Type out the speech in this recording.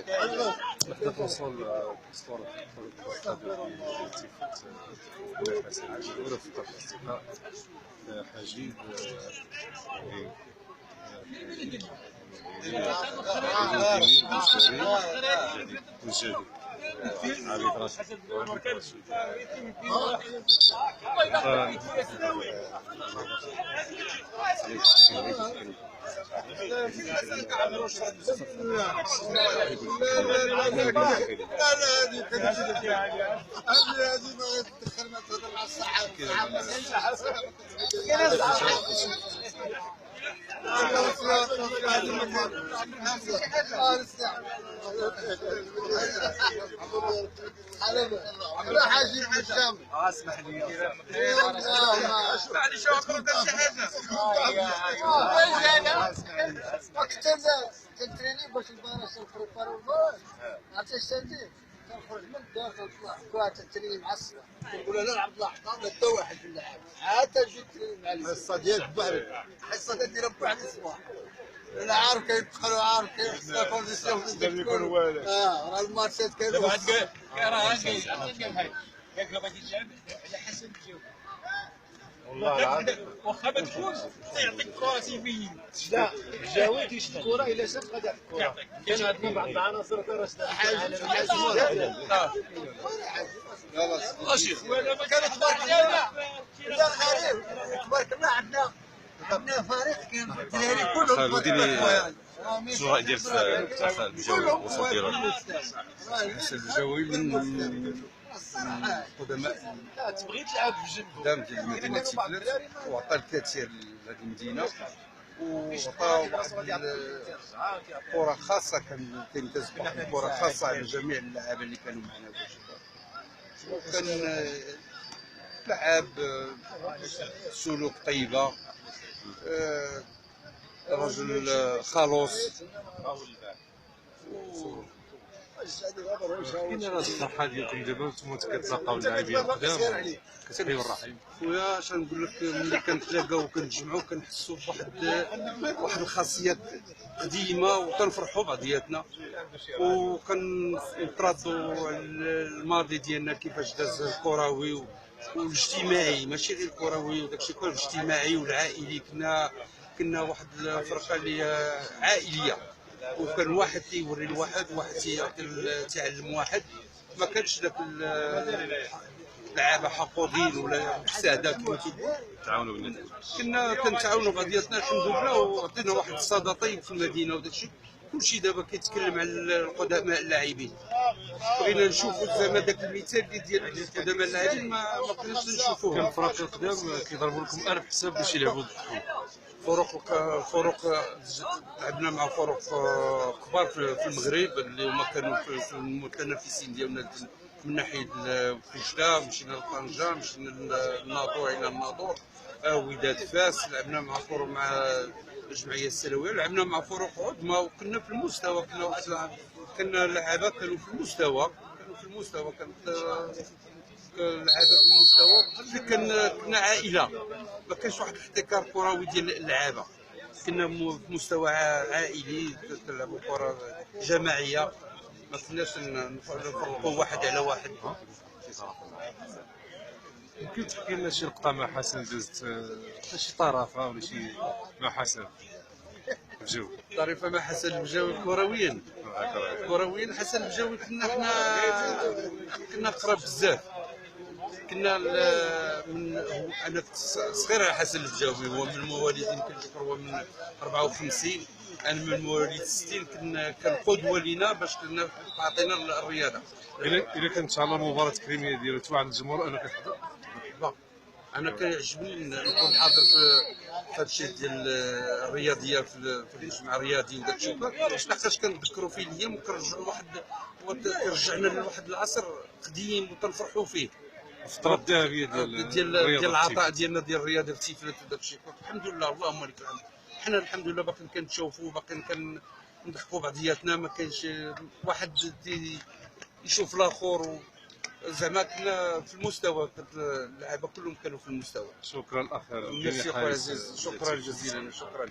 نقدر نوصل اسطوره كره القدم التفت منافسه الجمهور في قطر الاصدقاء حجيب والجديد عبيد راشد راح اجيب الشام. اسمح لي. اسمح لي شو اقول شي حاجه. كنتريني باش البارح نبريبارو الماتش. عرفتي اش تندير؟ كنخرج من الدار كنطلع كره تنتريني مع الصباح. كنقول لها نلعب لحظه ولا حتى واحد في اللعب. عاد تجي تريني مع الحصه ديالك بوحدك. الحصه تديرها بواحد الصباح. انا عارف كيدخلوا عارف كيف الكونديسيون لازم يكون والو. راه الماتشات كاينه واحد راه قال لك لو بغيتي تلعب على حسب الجو. والله العظيم واخا ما تكونش يعطيك كره سيفيين. لا الجوي تيشد الكره الا شاف غادي يعطيك الكره. كاين عندنا بعض العناصر كرا على يلاه اجي خويا كان تبارك الله لا غريب تبارك الله عندنا فريق كاين الدراري كلهم خالد شنو رايك ديالك في الجوي والوسط ديالو؟ حسن الجوي من قدماء تبغي تلعب في جنب قدام ديال مدينه تيفلت وعطى الكثير لهذه المدينه وعطى واحد الكره خاصه كان تيمتاز بواحد الكره خاصه على جميع اللعابه اللي كانوا معنا وكان لعاب سلوك طيبه رجل خلوص كاين هذه الفرحه ديالكم دابا وانتم كتلاقاو اللاعبين القدام كتحيوا الرحيم. خويا اش نقول لك ملي كنتلاقاو وكنتجمعوا كنحسوا بواحد الخاصيات قديمه وكنفرحوا بعضياتنا وكنتراضوا على الماضي ديالنا كيفاش داز الكروي والاجتماعي ماشي غير الكروي وداكشي كله الاجتماعي والعائلي. كنا واحد الفرقه اللي عائليه وكان واحد تيوري لواحد واحد تيعلم واحد. ما كانش داك اللعابه حقودين ولا حساده كما تيقولوا. تعاونوا بالناس كنتعاونوا بعضياتنا الحمد لله وعطينا واحد الصدى طيب في المدينه وداك الشيء. كلشي دابا كيتكلم على القدماء اللاعبين. بغينا نشوفوا زعما داك المثال ديال القدماء اللاعبين ما كناش نشوفوه. كان فرق القدام كيضربوا لكم 1000 حساب باش يلعبوا ضدكم. فرق لعبنا مع فرق كبار في المغرب اللي هما كانوا في المتنافسين ديالنا من ناحيه فجده. مشينا لطنجه مشينا للناظور الى الناظور وداد فاس. لعبنا مع فرق مع الجمعيه السلويه. لعبنا مع فرق عظمى وكنا في المستوى. كنا لعابه كانوا في المستوى كانت لعابه في المستوى. كنا عائله ما كانش واحد الاحتكار كروي ديال اللعابه. كنا في مستوى عائلي كنلعبوا كره جماعيه ما كناش نفرقوا واحد على واحد. يمكن تحكي لنا شي لقطه مع حسن دازت شي طرافه ولا شي مع حسن بجو طريفه مع حسن البجاوي كرويا حسن البجاوي كنا قراب بزاف. كنا انا صغير على حسن البجاوي. هو من المواليد يمكن هو من 54. انا من مواليد 60. كان قدوه لينا باش كنا عطينا الرياضه. الا كانت ان شاء الله مباراه تكريميه ديالو توعد الجمهور انا كنحضر. انا كيعجبني نكون حاضر في هذا الشيء ديال الرياضيه في المجمع الرياضي وداك الشيء لحقاش كنذكروا فيه الايام كيرجعنا لواحد العصر قديم وتنفرحوا فيه. الفتره الذهبيه ديال العطاء ديالنا ديال الرياضه في تيفلت وداك الشيء. الحمد لله اللهم لك الحمد. حنا الحمد لله باقيين كنتشوفوا باقيين كنضحكوا بعضياتنا. ما كاينش واحد يشوف الاخر زعما كنا في المستوى. اللعابه كلهم كانوا في المستوى. شكرا الاخ. ميرسي خويا عزيز. شكرا جزيلا. شكرا.